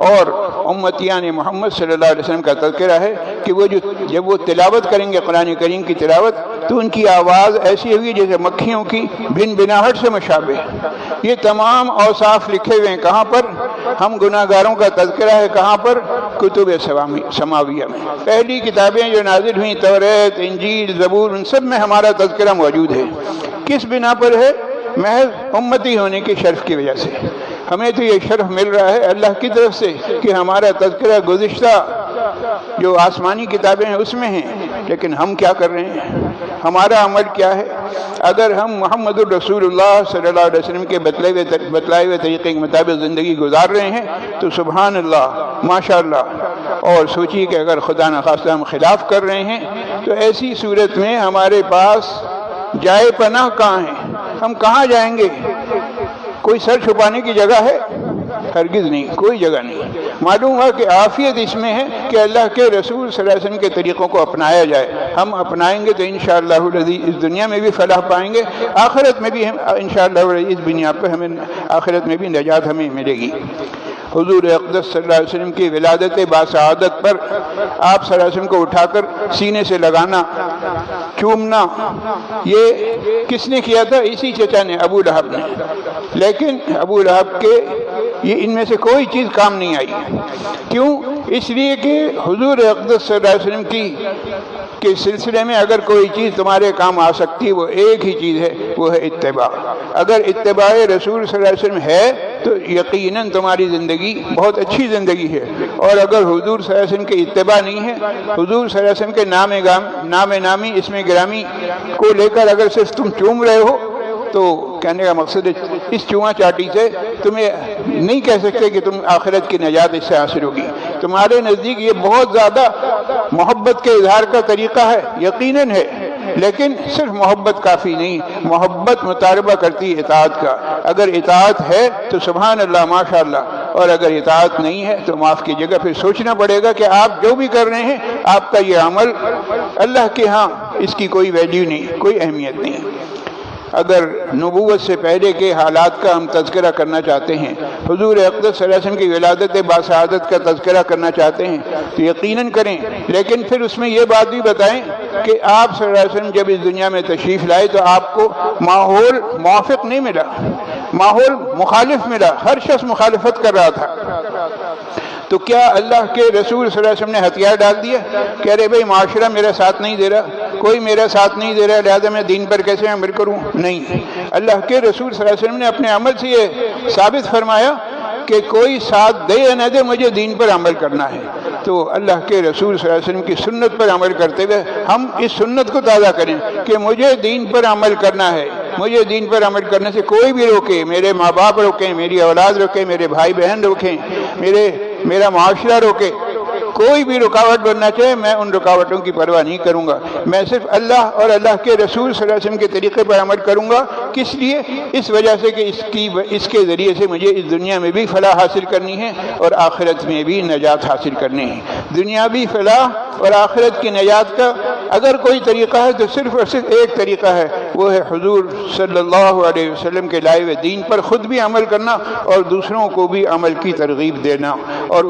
اور امتیان محمد صلی اللہ علیہ وسلم کا تذکرہ ہے کہ وہ جب وہ تلاوت کریں گے قرآن کریم کی تلاوت، تو ان کی آواز ایسی ہوگی جیسے مکھیوں کی بن بناہٹ سے مشابہ۔ یہ تمام اوصاف لکھے ہوئے ہیں کہاں پر؟ ہم گناہ گاروں کا تذکرہ ہے کہاں پر؟ کتب سماویہ میں۔ پہلی کتابیں جو نازل ہوئیں، توریت، انجیل، زبور، ان سب میں ہمارا تذکرہ موجود ہے۔ کس بنا پر ہے؟ محض امتی ہونے کے شرف کی وجہ سے۔ ہمیں تو یہ شرف مل رہا ہے اللہ کی طرف سے کہ ہمارا تذکرہ گزشتہ جو آسمانی کتابیں ہیں اس میں ہیں، لیکن ہم کیا کر رہے ہیں؟ ہمارا عمل کیا ہے؟ اگر ہم محمد الرسول اللہ صلی اللہ علیہ وسلم کے بتلائے ہوئے طریقے کے مطابق زندگی گزار رہے ہیں تو سبحان اللہ، ماشاء اللہ۔ اور سوچیے کہ اگر خدا نخواستہ ہم خلاف کر رہے ہیں تو ایسی صورت میں ہمارے پاس جائے پناہ کہاں ہے؟ ہم کہاں جائیں گے؟ کوئی سر چھپانے کی جگہ ہے؟ ہرگز نہیں، کوئی جگہ نہیں۔ معلوم ہوا کہ عافیت اس میں ہے کہ اللہ کے رسول صلی اللہ علیہ وسلم کے طریقوں کو اپنایا جائے۔ ہم اپنائیں گے تو انشاءاللہ اس دنیا میں بھی فلاح پائیں گے، آخرت میں بھی ہم انشاءاللہ اس بنیاد پر ہمیں آخرت میں بھی نجات ہمیں ملے گی۔ حضور اقدس صلی اللہ علیہ وسلم کی ولادت باسعادت پر آپ صلی اللہ علیہ وسلم کو اٹھا کر سینے سے لگانا، چومنا، یہ کس نے کیا تھا؟ اسی چچا نے، ابو لہب نے۔ لیکن ابو لہب کے یہ ان میں سے کوئی چیز کام نہیں آئی۔ کیوں؟ اس لیے کہ حضور اقدس صلی اللہ علیہ وسلم کے سلسلے میں اگر کوئی چیز تمہارے کام آ سکتی وہ ایک ہی چیز ہے، وہ ہے اتباع۔ اگر اتباع رسول صلی اللہ علیہ وسلم ہے تو یقیناً تمہاری زندگی بہت اچھی زندگی ہے، اور اگر حضور صلی اللہ علیہ وسلم کی اتباع نہیں ہے، حضور صلی اللہ علیہ وسلم کے نام نامی اسم گرامی کو لے کر اگر صرف تم چوم رہے ہو تو کہنے کا مقصد ہے اس چوما چاٹی سے تمہیں نہیں کہہ سکتے کہ تم آخرت کی نجات اس سے حاصل ہوگی۔ تمہارے نزدیک یہ بہت زیادہ محبت کے اظہار کا طریقہ ہے، یقیناً ہے، لیکن صرف محبت کافی نہیں، محبت مطالبہ کرتی ہے اطاعت کا۔ اگر اطاعت ہے تو سبحان اللہ، ماشاء اللہ، اور اگر اطاعت نہیں ہے تو معاف کی جگہ پھر سوچنا پڑے گا کہ آپ جو بھی کر رہے ہیں آپ کا یہ عمل اللہ کے ہاں اس کی کوئی ویلیو نہیں، کوئی اہمیت نہیں۔ اگر نبوت سے پہلے کے حالات کا ہم تذکرہ کرنا چاہتے ہیں، حضور اقدس صلی اللہ علیہ وسلم کی ولادت باسعادت کا تذکرہ کرنا چاہتے ہیں تو یقیناً کریں، لیکن پھر اس میں یہ بات بھی بتائیں کہ آپ صلی اللہ علیہ وسلم جب اس دنیا میں تشریف لائے تو آپ کو ماحول موافق نہیں ملا، ماحول مخالف ملا، ہر شخص مخالفت کر رہا تھا۔ تو کیا اللہ کے رسول صلی اللہ علیہ وسلم نے ہتھیار ڈال دیا کہ ارے بھائی معاشرہ میرا ساتھ نہیں دے رہا، کوئی میرا ساتھ نہیں دے رہا، لہذا میں دین پر کیسے عمل کروں؟ نہیں، اللہ کے رسول صلی اللہ علیہ وسلم نے اپنے عمل سے یہ ثابت فرمایا کہ کوئی ساتھ دے یا نہ دے مجھے دین پر عمل کرنا ہے۔ تو اللہ کے رسول صلی اللہ علیہ وسلم کی سنت پر عمل کرتے ہوئے ہم اس سنت کو تازہ کریں کہ مجھے دین پر عمل کرنا ہے، مجھے دین پر عمل کرنے سے کوئی بھی روکے، میرے ماں باپ روکیں، میری اولاد روکیں، میرے بھائی بہن روکیں، میرا معاشرہ روکے، کوئی بھی رکاوٹ بننا چاہے میں ان رکاوٹوں کی پرواہ نہیں کروں گا، میں صرف اللہ اور اللہ کے رسول صلی اللہ علیہ وسلم کے طریقے پر عمل کروں گا۔ کس لیے؟ اس وجہ سے کہ اس کے ذریعے سے مجھے اس دنیا میں بھی فلاح حاصل کرنی ہے اور آخرت میں بھی نجات حاصل کرنی ہے۔ دنیاوی فلاح اور آخرت کی نجات کا اگر کوئی طریقہ ہے تو صرف اور صرف ایک طریقہ ہے، وہ ہے حضور صلی اللہ علیہ وسلم کے لائے ہوئے دین پر خود بھی عمل کرنا اور دوسروں کو بھی عمل کی ترغیب دینا اور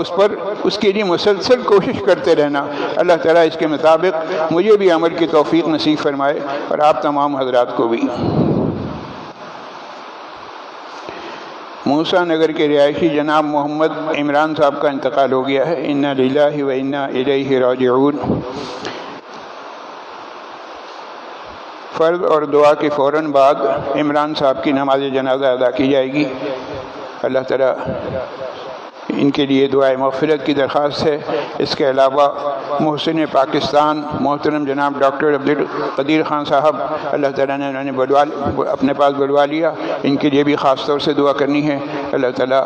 اس کے لیے مسلسل کوشش کرتے رہنا۔ اللہ تعالیٰ اس کے مطابق مجھے بھی عمل کی توفیق نصیب فرمائے اور آپ تمام حضرات کو بھی۔ موسیٰ نگر کے رہائشی جناب محمد عمران صاحب کا انتقال ہو گیا ہے، انا للہ و انا الیہ راجعون۔ فرض اور دعا کے فوراً بعد عمران صاحب کی نماز جنازہ ادا کی جائے گی۔ اللہ تعالیٰ ان کے لیے دعائے مغفرت کی درخواست ہے۔ اس کے علاوہ محسن پاکستان محترم جناب ڈاکٹر عبدالقدیر خان صاحب، اللہ تعالیٰ نے انہوں نے اپنے پاس بلوا لیا، ان کے لیے بھی خاص طور سے دعا کرنی ہے۔ اللہ تعالیٰ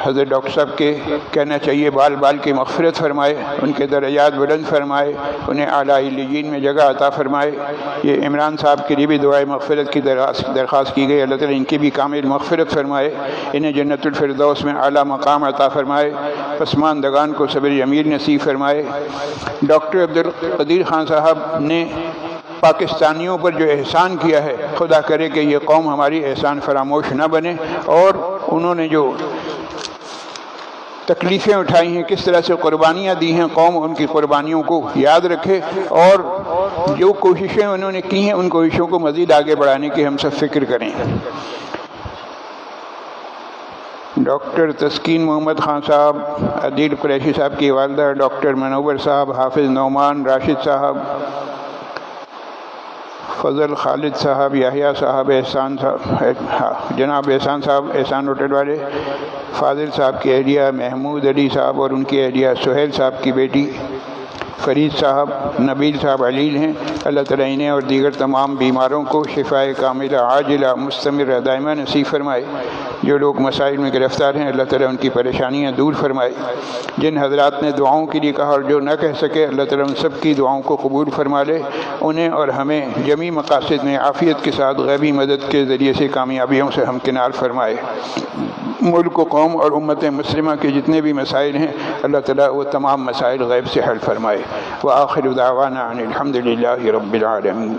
حضرت ڈاکٹر صاحب کے کہنا چاہیے بال بال کی مغفرت فرمائے، ان کے درجات بلند فرمائے، انہیں اعلیٰ علیین میں جگہ عطا فرمائے۔ یہ عمران صاحب کے لیے بھی دعائے مغفرت کی درخواست کی گئی، اللہ تعالیٰ ان کی بھی کامل مغفرت فرمائے، انہیں جنت الفردوس میں اعلیٰ مقام عطا فرمائے، پسماندگان کو صبر جمیل نصیب فرمائے۔ ڈاکٹر عبدالقدیر خان صاحب نے پاکستانیوں پر جو احسان کیا ہے، خدا کرے کہ یہ قوم ہماری احسان فراموش نہ بنے، اور انہوں نے جو تکلیفیں اٹھائی ہیں، کس طرح سے قربانیاں دی ہیں، قوم ان کی قربانیوں کو یاد رکھے، اور جو کوششیں انہوں نے کی ہیں ان کوششوں کو مزید آگے بڑھانے کی ہم سب فکر کریں۔ ڈاکٹر تسکین محمد خان صاحب، عدیل قریشی صاحب کی والدہ، ڈاکٹر منور صاحب، حافظ نعمان راشد صاحب، فضل خالد صاحب، یحییٰ صاحب، احسان صاحب، جناب احسان صاحب، احسان ہوٹل والے، فاضل صاحب کی اہلیہ محمود علی صاحب اور ان کی اہلیہ سہیل صاحب کی بیٹی فرید صاحب، نبیل صاحب علیل ہیں۔ اللہ تعالیٰ انہیں اور دیگر تمام بیماروں کو شفائے کاملہ عاجلہ مستمر دائمہ نصیب فرمائے۔ جو لوگ مسائل میں گرفتار ہیں اللہ تعالیٰ ان کی پریشانیاں دور فرمائے۔ جن حضرات نے دعاؤں کے لیے کہا اور جو نہ کہہ سکے اللہ تعالیٰ ان سب کی دعاؤں کو قبول فرما لے، انہیں اور ہمیں جمی مقاصد میں عافیت کے ساتھ غیبی مدد کے ذریعے سے کامیابیوں سے ہمکنار فرمائے۔ ملک و قوم اور امت مسلمہ کے جتنے بھی مسائل ہیں اللہ تعالیٰ وہ تمام مسائل غیب سے حل فرمائے۔ وآخر دعوانا ان الحمد للہ رب العالمین۔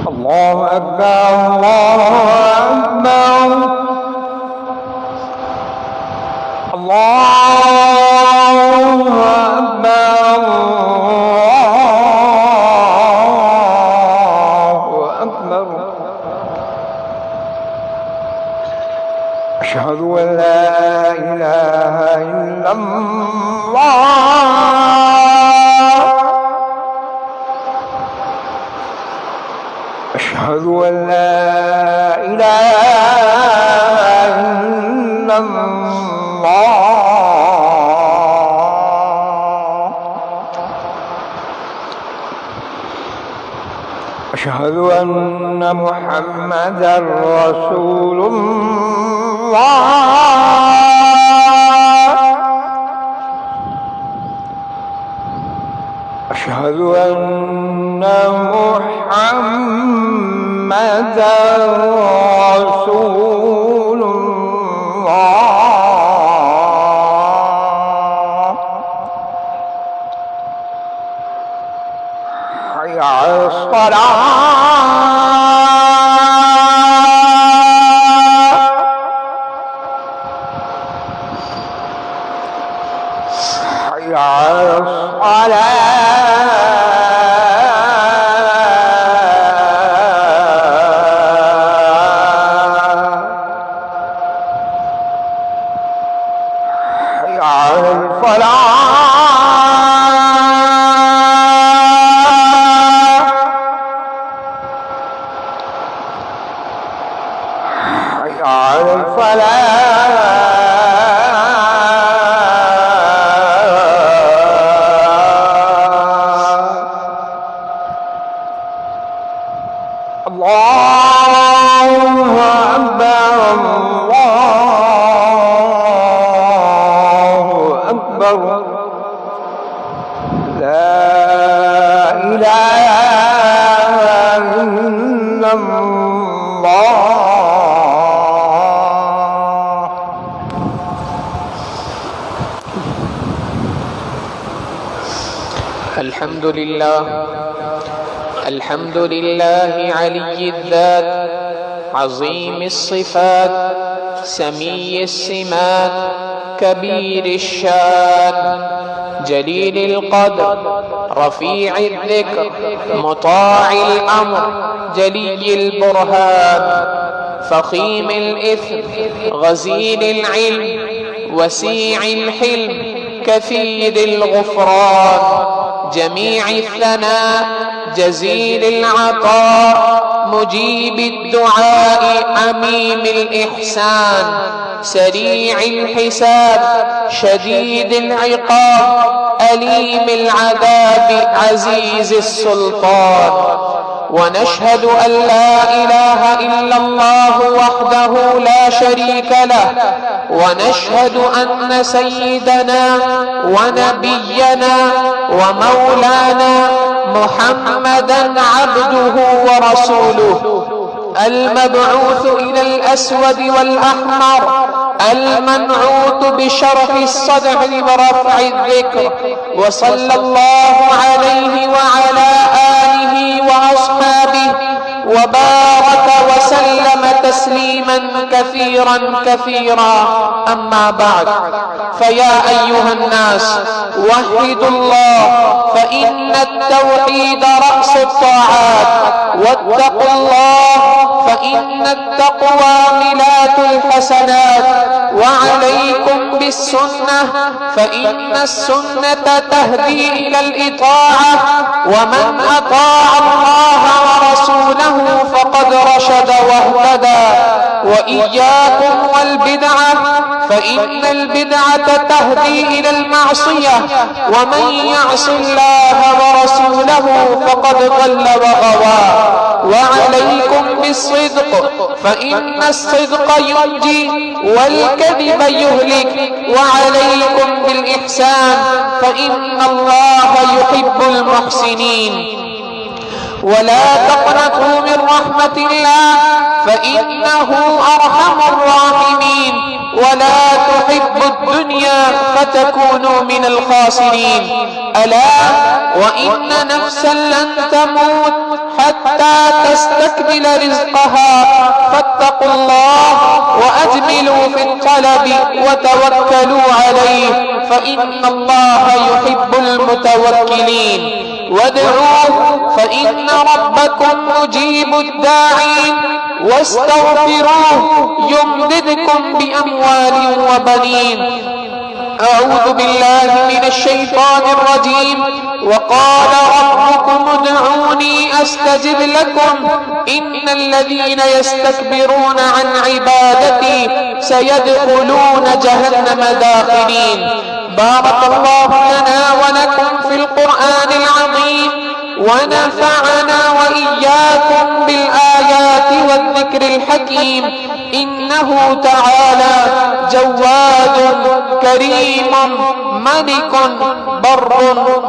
الله أكبر الله أكبر الله أكبر الله أكبر أشهد أن لا إله إلا الله أشهد أن لا إله إلا الله أشهد أن محمدا رسول الله أشهد أن محمدا رسول الله حي على الصلاة حي على الله الحمد لله علي الذات عظيم الصفات سمي السمات كبير الشان جليل القدر رفيع الذكر مطاع الأمر جلي البرهان فخيم الإثم غزير العلم وسيع الحلم كثير الغفران جميع الثناء جزيل العطاء مجيب الدعاء عميم الإحسان سريع الحساب شديد العقاب أليم العذاب عزيز السلطان ونشهد أن لا إله إلا الله وحده لا شريك له ونشهد أن سيدنا ونبينا ومولانا محمدا عبده ورسوله المبعوث إلى الأسود والأحمر المنعوت بشرح الصدع ورفع الذكر وصلى الله عليه وعلى آله وأصحابه وبارك وسلم تسليما كثيرا أما بعد فيا أيها الناس وحدوا الله فإن التوحيد رأس الطاعات واتقوا الله فإن التقوى ميلاد الحسنات وعليكم بالسنة فإن السنة تهدي إلى الإطاعة ومن أطاع الله ورسوله فقد رشد واهتدى وإياكم والبدعة فإن البدعة تهدي إلى المعصية ومن يعص الله ورسوله فقد ضل وغوى وعليكم بالصدق فإن الصدق ينجي والكذب يهلك وعليكم بالإحسان فإن الله يحب المحسنين ولا تقنطوا من رحمة الله فإنه أرحم الراحمين ولا تحبوا الدنيا فتكونوا من الخاسرين ألا وإن نفسا لن تموت حتى تستكمل رزقها فاتقوا الله وأجملوا في الطلب وتوكلوا عليه فإن الله يحب المتوكلين وادعوه فإن ربكم مجيب الداعين واستغفروه يمددكم بأموال وبنين أعوذ بالله من الشيطان الرجيم وقال ربكم ادعوني أستجب لكم إن الذين يستكبرون عن عبادتي سيدخلون جهنم داخلين بارك الله لنا ولكم في القرآن العظيم ونفعنا وإياكم بالآيات والذكر الحكيم إنه تعالى جواد كريم ملك بر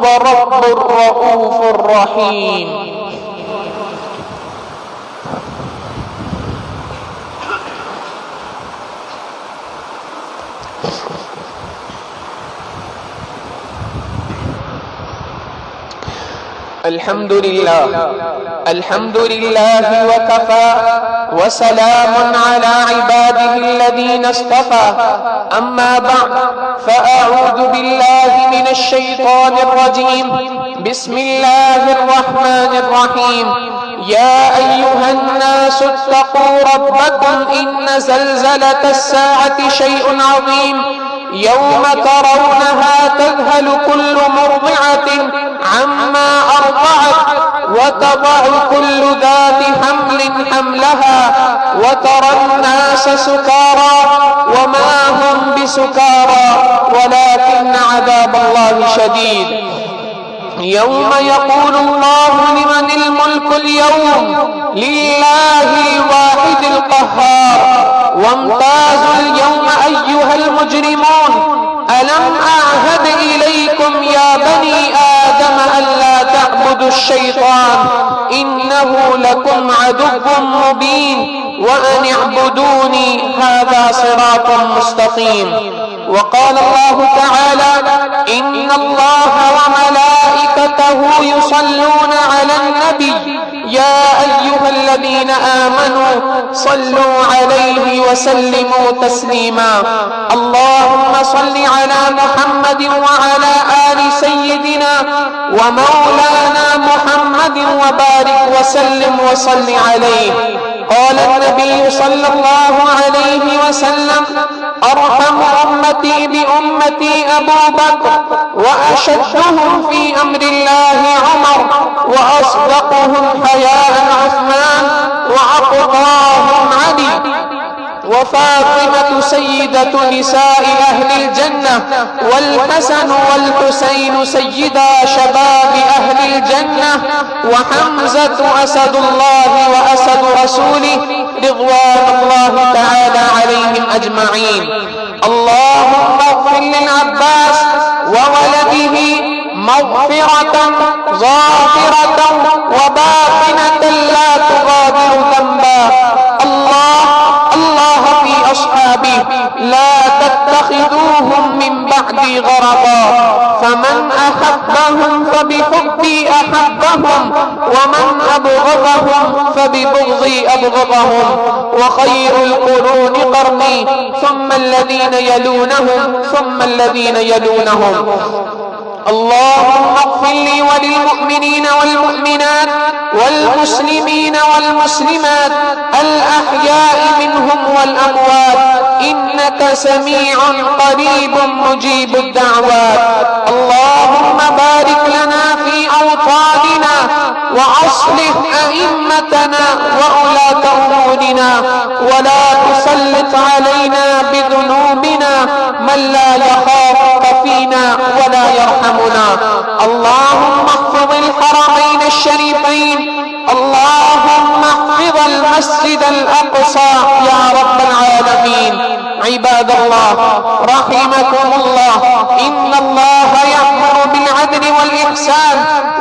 ورب رؤوف رحيم الحمد لله وكفى وسلام على عباده الذين اصطفى أما بعد فأعوذ بالله من الشيطان الرجيم بسم الله الرحمن الرحيم يا أيها الناس اتقوا ربكم إن زلزلة الساعة شيء عظيم يوم ترونها تذهل كل مرضعة عما أرضعت وتضع كل ذات حمل حملها وترى الناس سكارى وما هم بسكارى ولكن عذاب الله شديد يوم يقول الله لمن الملك اليوم لله الواحد القهار وامتازوا اليوم أيها المجرمون ألم أعهد إليكم يا بني آدم ألا تعبدوا الشيطان إنه لكم عدو مبين وأن اعبدوني هذا صراط مستقيم. وقال الله تعالى إن الله وملائكته يصلون على النبي يا أيها الذين آمنوا صلوا عليه وسلموا تسليما. اللهم صل على محمد وعلى آل سيدنا ومولانا محمد وبارك وسلم وصل عليه. قال النبي صلى الله عليه وسلم أرحم أمتي بأمتي أبو بكر وأشدهم في أمر الله عمر وأصدقهم حياء عثمان وأقضاهم علي وفاطمة سيدة نساء أهل الجنة والحسن والحسين سيدا شباب أهل الجنة وحمزة أسد الله وأسد رسوله رضوان الله تعالى عليهم أجمعين. اللهم اغفر للعباس وولده مغفرة ظاهرة وباطنة لا تغادر ذنبا. الله في أصحابي لا تتخذوهم من بعدي غرضا فمن أحبهم فبحبي أحبهم ومن أبغضهم فببغضي أبغضهم وخير القرون قرني ثم الذين يلونهم ثم الذين يلونهم. اللهم اغفر لي وللمؤمنين والمؤمنات والمسلمين والمسلمات الأحياء منهم والأموات إنك سميع قريب مجيب الدعوات. اللهم بارك لنا في أوطاننا وأصلح أئمتنا وولاة أمورنا ولا تسلط علينا بذنوبنا من لا يخافك فينا ولا يرحمنا. اللهم احفظ الحرمين الشريفين. اللهم احفظ المسجد الأقصى يا رب العالمين. عباد الله رحمكم الله إن الله يأمر بالعدل والإحسان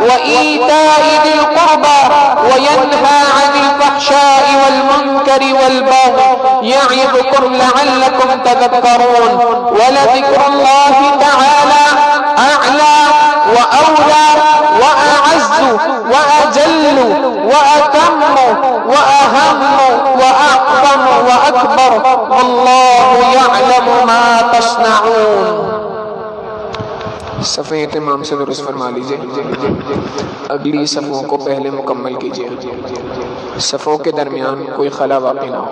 وإيتاء ذي القربى وينهى عن الفحشاء والمنكر والبغي يعظكم لعلكم تذكرون. ولذكر الله تعالى أعلى وأولى وأعز وأجل وأتم وأهم وأعظم وأكبر والله يعلم ما تصنعون. صفحے اہتمام سے درست فرما لیجئے. اگلی صفوں کو پہلے مکمل کیجئے. صفوں کے درمیان کوئی خلا واقع نہ ہو.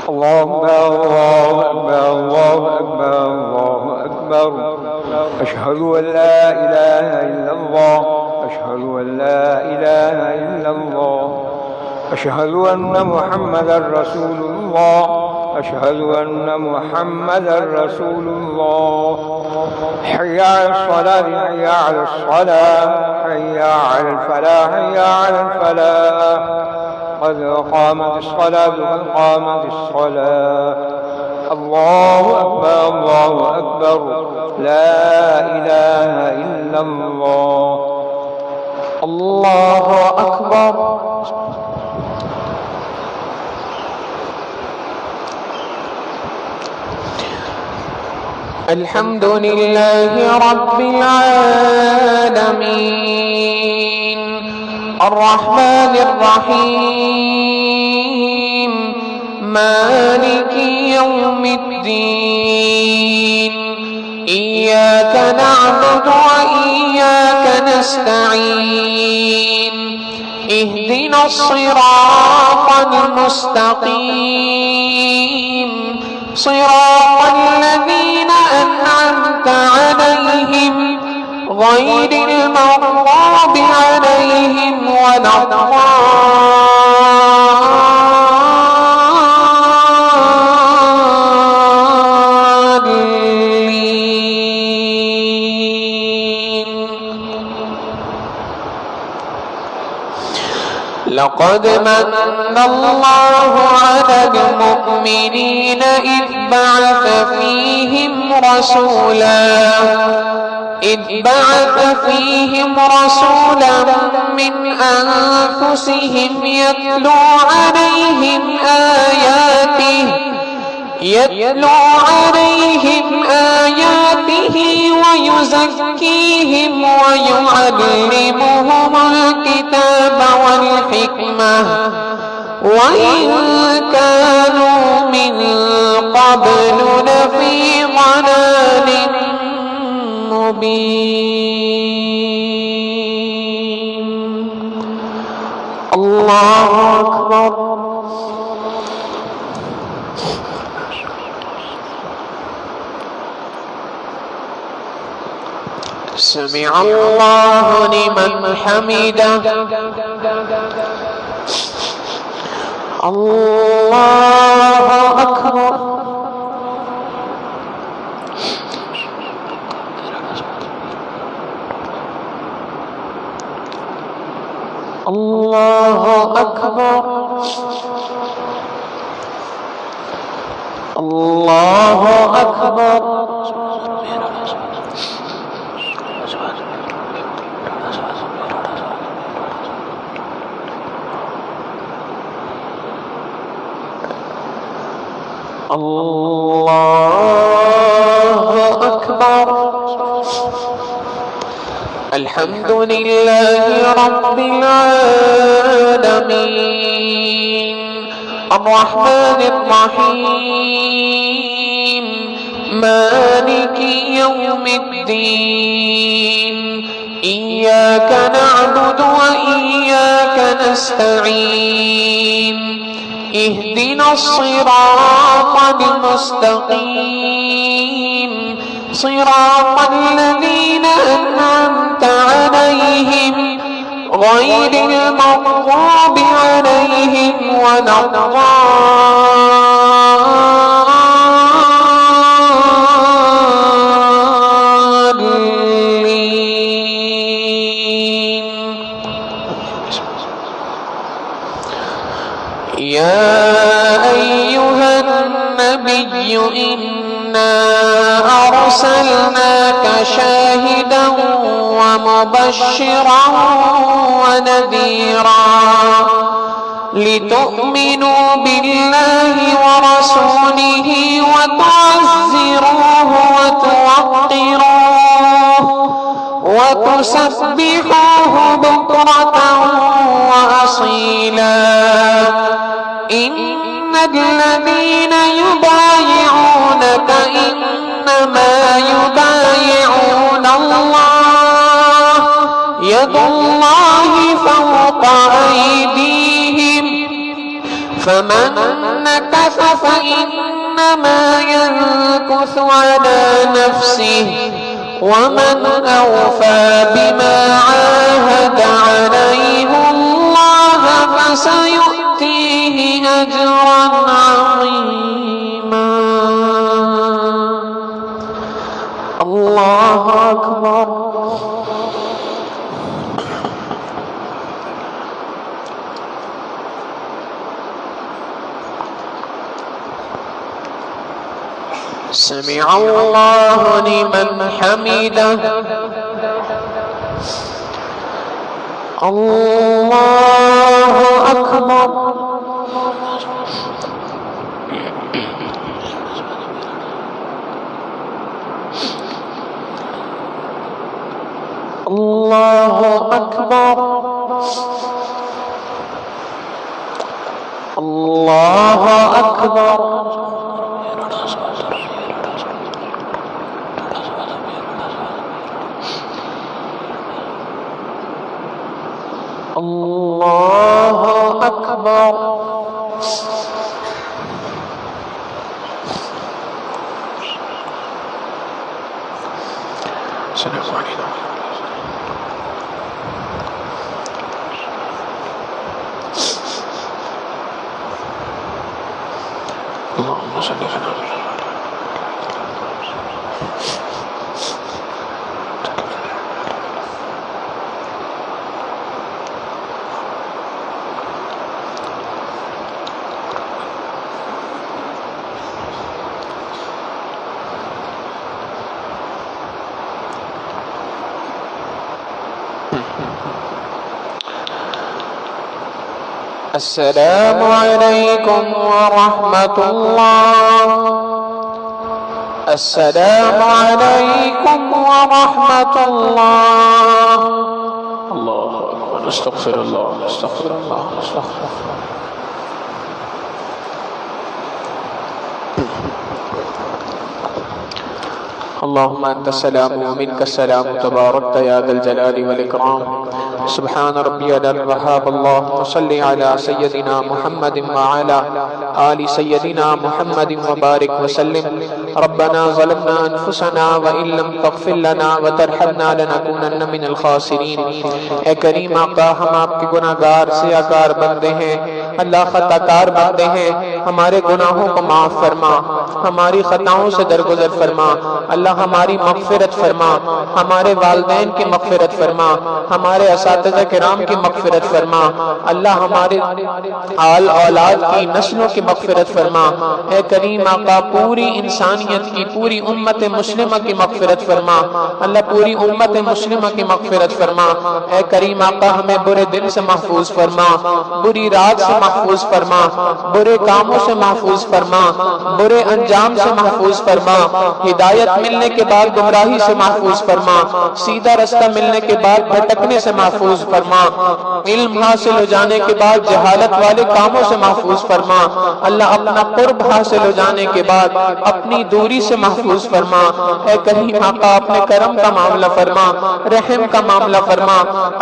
الله أكبر الله أكبر الله أكبر أشهد أن لا إله إلا الله أشهد أن لا إله إلا الله أشهد أن محمدا رسول الله أشهد أن محمدا رسول الله. حي على الصلاة حي على الصلاة حي على الفلاح حي على الفلاح قد قامت الصلاة قد قامت الصلاة. الله أكبر الله أكبر لا إله إلا الله. الله أكبر. الحمد لله رب العالمين الرحمن الرحيم مالك يوم الدين إياك نعبد وإياك نستعين اهدنا الصراط المستقيم صراط الذين أنعمت عليهم غير المغضوب عليهم ولا الضالين. لقد من الله على المؤمنين إذ بعث فيهم رسولا من أنفسهم يتلو عليهم آياته ويزكيهم ويعلمهم الكتاب والحكمة وإن كانوا من قبل لفي ضلال مبين. الله أكبر. سمع الله لمن حمده. الله أكبر. الله أكبر. الله أكبر. الله أكبر. الحمد لله رب العالمين الرحمن الرحيم مالك يوم الدين إياك نعبد وإياك نستعين اهدنا الصراط المستقيم صراط الذين أنعمت عليهم غير المغضوب عليهم ولا الضالين. يا أيها النبي إنا أرسلناك شاهدا ومبشرا ونذيرا لتؤمنوا بالله ورسوله وتعزروه وتوقروه وتسبحوه بكرة وأصيلا. إن الذين يبايعونك إنما يبايعون الله يد الله فوق أيديهم فمن نكث فإنما ينكث على نفسه ومن أوفى بما عاهد عليه الله فسيؤتيه أجرا عظيما. الله أكبر. سمع الله لمن حمده. الله أكبر. الله أكبر. الله أكبر. الله أكبر. السلام عليكم. اللهم صل على السلام علیکم ورحمۃ اللہ، السلام علیکم ورحمۃ اللہ۔ اللہ اکبر، استغفر اللہ، استغفر اللہ، استغفر اللہ۔ اللهم انت السلام ومنك السلام تباركت يا ذا الجلال والاكرام۔ سبحان ربي الوهاب، اللهم صل على سيدنا محمد وعلى آل سيدنا محمد وبارك وسلم۔ ربنا ظلمنا انفسنا وان لم تغفر لنا وترحمنا لنكونن من الخاسرين۔ اے کریم آقا، ہم آپ کے گناہگار سیاہکار بندے ہیں، اللہ خطا کار بندے ہیں، ہمارے گناہوں کو معاف فرما، ہماری خطاؤں سے درگزر فرما، اللہ ہماری مغفرت فرما، ہمارے والدین کی مغفرت فرما، ہمارے اساتذہ کرام کی مغفرت فرما، اللہ ہمارے آل اولاد کی نسلوں کی مغفرت فرما۔ اے کریم آقا، پوری انسانیت کی، پوری امت مسلمہ کی مغفرت فرما، اللہ پوری امت مسلمہ کی مغفرت فرما۔ اے کریم آقا، ہمیں برے دن سے محفوظ فرما، بری رات سے محفوظ فرما، برے کاموں سے محفوظ فرما، برے انجام سے محفوظ فرما، ہدایت ملنے کے بعد گمراہی سے محفوظ فرما، سیدھا رستہ ملنے کے بعد بھٹکنے سے محفوظ فرما، علم حاصل ہو جانے کے بعد جہالت والے کاموں سے محفوظ فرما، اللہ اپنا قرب حاصل ہو جانے کے بعد اپنی دوری سے محفوظ فرما۔ اے کریم آقا، اپنے کرم کا معاملہ فرما، رحم کا معاملہ فرما،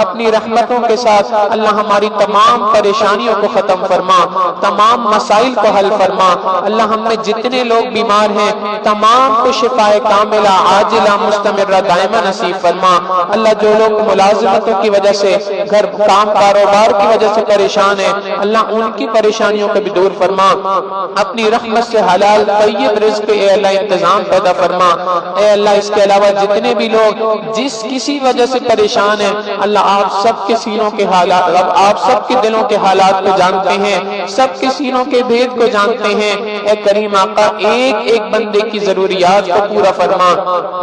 اپنی رحمتوں کے ساتھ اللہ ہماری تمام پریشانیوں کو ختم فرما، تمام مسائل کو حل فرما۔ اللہ ہم میں جتنے لوگ بیمار ہیں تمام کو شفائے کاملہ عاجلہ مستمرہ دائمہ نصیب فرما۔ اللہ جو لوگ ملازمتوں کی وجہ سے، گھر کام کاروبار کی وجہ سے پریشان ہیں، اللہ ان کی پریشانیوں کو بھی دور فرما، اپنی رحمت سے حلال طیب رزق اے اللہ انتظام پیدا فرما۔ اے اللہ، اس کے علاوہ جتنے بھی لوگ جس کسی وجہ سے پریشان ہیں، اللہ آپ سب کے سینوں کے حالات، آپ سب کے دلوں کے حالات کو جانتے ہیں، سب کے سینوں کے بھید کو جانتے ہیں۔ اے کریم آقا، ایک ایک بندے کی ضروریات کو پورا فرما،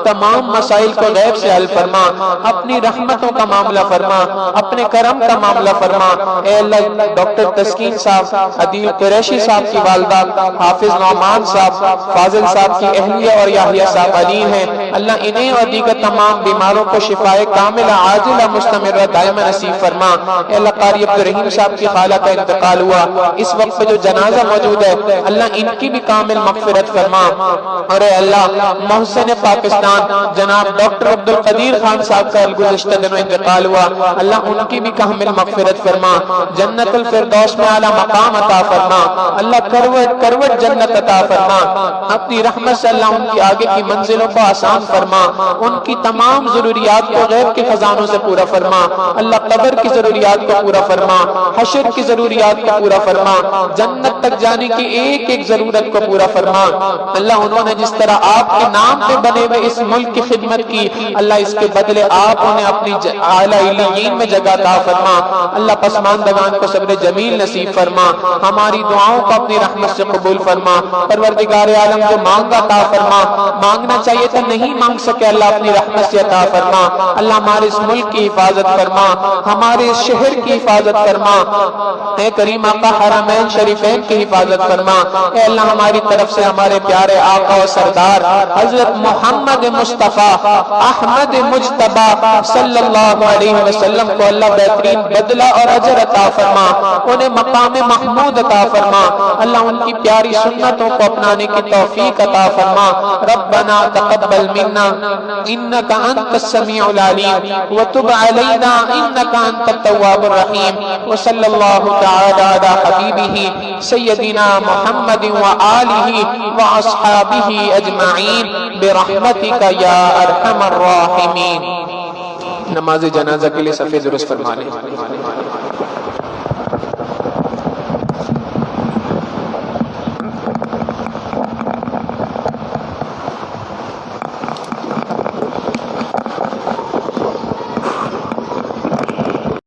تمام مسائل کو غیب سے حل فرما، اپنی رحمتوں کا معاملہ فرما، اپنے کرم کا معاملہ فرما۔ اے اللہ، ڈاکٹر تسکین صاحب، عدیل قریشی صاحب کی والدہ، حافظ نعمان صاحب، فاضل صاحب کی اہلیہ اور یحییٰ صاحب علی ہیں، اللہ انہیں اور دیگر تمام بیماروں کو شفائے کاملہ عاجلہ مستمرہ دائمہ نصیب فرما۔ اے اللہ، قاری عبدالرحیم صاحب کی خالہ کا انتقال ہوا، اس وقت پہ جو جنازہ موجود ہے، اللہ ان کی بھی کامل مغفرت فرما۔ اور اے اللہ، محسن پاکستان جناب ڈاکٹر عبدالقدیر خان صاحب کا گزشتہ دنوں انتقال ہوا، اللہ ان کی بھی کامل مغفرت فرما، جنت الفردوس میں اعلیٰ مقام عطا فرما، اللہ کروٹ کروٹ جنت عطا فرما، اپنی رحمت سے اللہ ان کی آگے کی منزلوں کو آسان فرما، ان کی تمام ضروریات کو غیب کے خزانوں سے پورا فرما، اللہ قبر کی ضروریات کو پورا فرما، حشر کی ضروریات کو پورا فرما، جنت تک جانے کی ایک ایک ضرورت کو پورا فرما۔ اللہ انہوں نے جس طرح آپ کے نام پہ بنے ہوئے اس ملک کی خدمت کی، اللہ اس کے بدلے آپ انہیں اپنی اعلیٰ علیین میں جگہ عطا فرما۔ اللہ پسماندگان کو صبر جمیل نصیب فرما، ہماری دعاؤں کو اپنی رحمت سے قبول فرما۔ پروردگار عالم، جو مانگا عطا فرما، مانگنا چاہیے تھا نہیں مانگ سکے، اللہ اپنی رحمت سے عطا فرما۔ اللہ ہمارے اس ملک کی حفاظت فرما، ہمارے اس شہر کی حفاظت فرما۔ اے کریم آقا، حرمین شریفین کی حفاظت فرما۔ اے اللہ، ہماری طرف سے ہمارے پیارے آقا و سردار حضرت محمد مصطفیٰ احمد مجتبی صلی اللہ علیہ وسلم کو اللہ بہترین بدلہ اور اجر عطا فرما، انہیں مقام محمود عطا فرما، اللہ ان کی پیاری سنتوں کو اپنانے کی توفیق عطا فرما۔ ربنا تقبل منا انک انت السمیع العلیم وتب علینا انک انت التواب الرحیم، وصلی اللہ تعالی علی حبیبہ سیدنا محمد وآلہ واصحابہ اجمعین برحمتک یا ارحم الراحمین۔ نماز جنازہ کے لیے صف درست فرما لیں۔